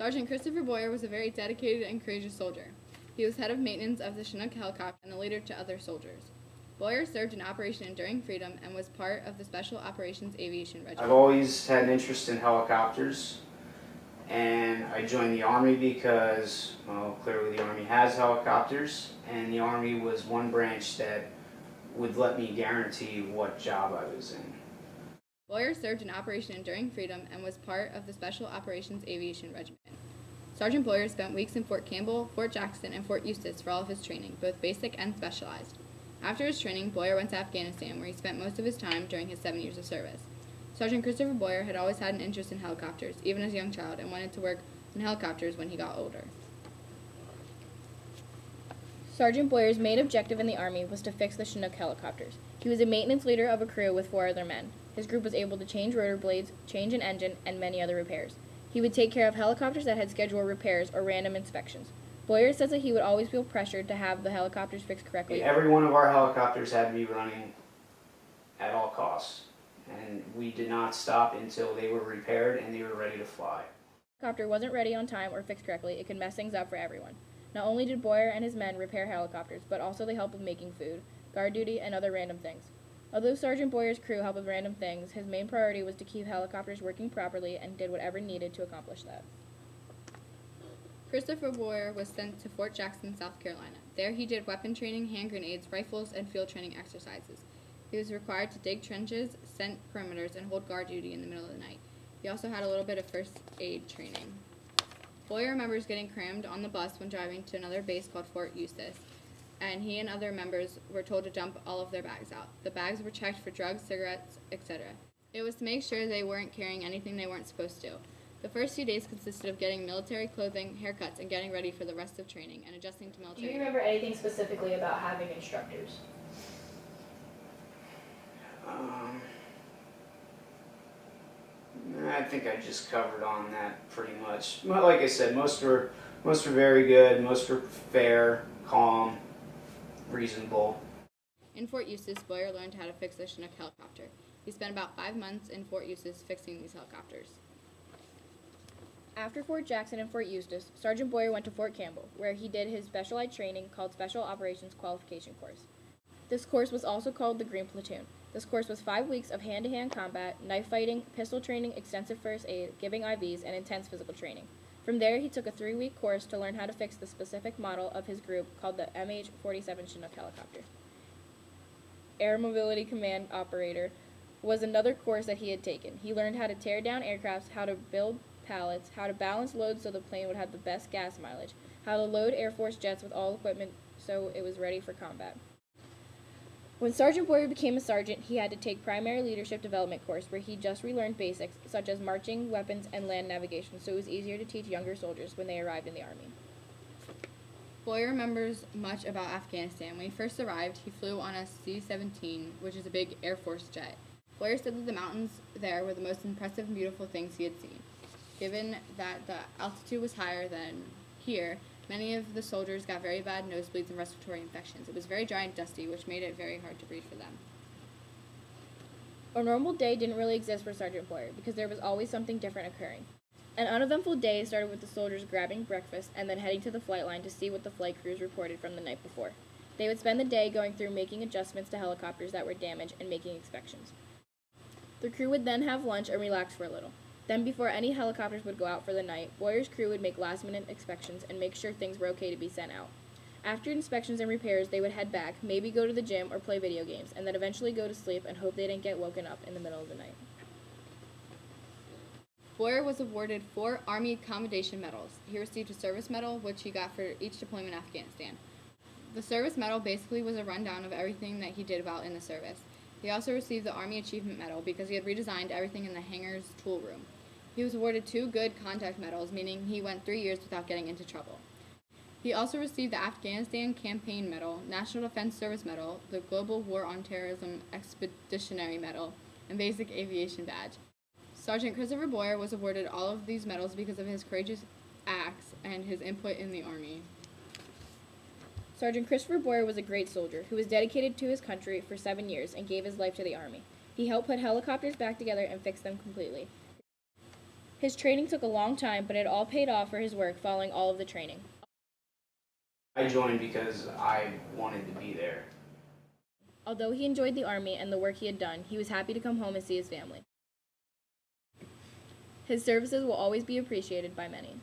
Sergeant Christopher Boyer was a very dedicated and courageous soldier. He was head of maintenance of the Chinook helicopter and a leader to other soldiers. Boyer served in Operation Enduring Freedom and was part of the Special Operations Aviation Regiment. I've always had an interest in helicopters, and I joined the Army because, well, clearly the Army has helicopters, and the Army was one branch that would let me guarantee what job I was in. Boyer served in Operation Enduring Freedom and was part of the Special Operations Aviation Regiment. Sergeant Boyer spent weeks in Fort Campbell, Fort Jackson, and Fort Eustis for all of his training, both basic and specialized. After his training, Boyer went to Afghanistan, where he spent most of his time during his 7 years of service. Sergeant Christopher Boyer had always had an interest in helicopters, even as a young child, and wanted to work on helicopters when he got older. Sergeant Boyer's main objective in the Army was to fix the Chinook helicopters. He was a maintenance leader of a crew with 4 other men. His group was able to change rotor blades, change an engine, and many other repairs. He would take care of helicopters that had scheduled repairs or random inspections. Boyer says that he would always feel pressured to have the helicopters fixed correctly. Every one of our helicopters had to be running at all costs, and we did not stop until they were repaired and they were ready to fly. The helicopter wasn't ready on time or fixed correctly, it could mess things up for everyone. Not only did Boyer and his men repair helicopters, but also they helped with making food, guard duty, and other random things. Although Sergeant Boyer's crew helped with random things, his main priority was to keep helicopters working properly and did whatever needed to accomplish that. Christopher Boyer was sent to Fort Jackson, South Carolina. There he did weapon training, hand grenades, rifles, and field training exercises. He was required to dig trenches, scent perimeters, and hold guard duty in the middle of the night. He also had a little bit of first aid training. Boyer remembers getting crammed on the bus when driving to another base called Fort Eustis, and he and other members were told to dump all of their bags out. The bags were checked for drugs, cigarettes, etc. It was to make sure they weren't carrying anything they weren't supposed to. The first few days consisted of getting military clothing, haircuts, and getting ready for the rest of training and adjusting to military. Do you remember anything specifically about having instructors? I think I just covered on that pretty much. Like I said, most were very good, most were fair, calm, reasonable. In Fort Eustis, Boyer learned how to fix a Chinook helicopter. He spent about 5 months in Fort Eustis fixing these helicopters. After Fort Jackson and Fort Eustis, Sergeant Boyer went to Fort Campbell, where he did his specialized training called Special Operations Qualification Course. This course was also called the Green Platoon. This course was 5 weeks of hand-to-hand combat, knife fighting, pistol training, extensive first aid, giving IVs, and intense physical training. From there, he took a 3-week course to learn how to fix the specific model of his group called the MH-47 Chinook helicopter. Air Mobility Command Operator was another course that he had taken. He learned how to tear down aircrafts, how to build pallets, how to balance loads so the plane would have the best gas mileage, how to load Air Force jets with all equipment so it was ready for combat. When Sergeant Boyer became a sergeant, he had to take primary leadership development course where he just relearned basics such as marching, weapons, and land navigation, so it was easier to teach younger soldiers when they arrived in the Army. Boyer remembers much about Afghanistan. When he first arrived, he flew on a C-17, which is a big Air Force jet. Boyer said that the mountains there were the most impressive and beautiful things he had seen. Given that the altitude was higher than here, many of the soldiers got very bad nosebleeds and respiratory infections. It was very dry and dusty, which made it very hard to breathe for them. A normal day didn't really exist for Sergeant Boyer because there was always something different occurring. An uneventful day started with the soldiers grabbing breakfast and then heading to the flight line to see what the flight crews reported from the night before. They would spend the day going through making adjustments to helicopters that were damaged and making inspections. The crew would then have lunch and relax for a little. Then, before any helicopters would go out for the night, Boyer's crew would make last-minute inspections and make sure things were okay to be sent out. After inspections and repairs, they would head back, maybe go to the gym or play video games, and then eventually go to sleep and hope they didn't get woken up in the middle of the night. Boyer was awarded 4 Army Commendation Medals. He received a service medal, which he got for each deployment in Afghanistan. The service medal basically was a rundown of everything that he did while in the service. He also received the Army Achievement Medal because he had redesigned everything in the hangar's tool room. He was awarded 2 Good Conduct Medals, meaning he went 3 years without getting into trouble. He also received the Afghanistan Campaign Medal, National Defense Service Medal, the Global War on Terrorism Expeditionary Medal, and Basic Aviation Badge. Sergeant Christopher Boyer was awarded all of these medals because of his courageous acts and his input in the Army. Sergeant Christopher Boyer was a great soldier who was dedicated to his country for 7 years and gave his life to the Army. He helped put helicopters back together and fix them completely. His training took a long time, but it all paid off for his work following all of the training. I joined because I wanted to be there. Although he enjoyed the Army and the work he had done, he was happy to come home and see his family. His services will always be appreciated by many.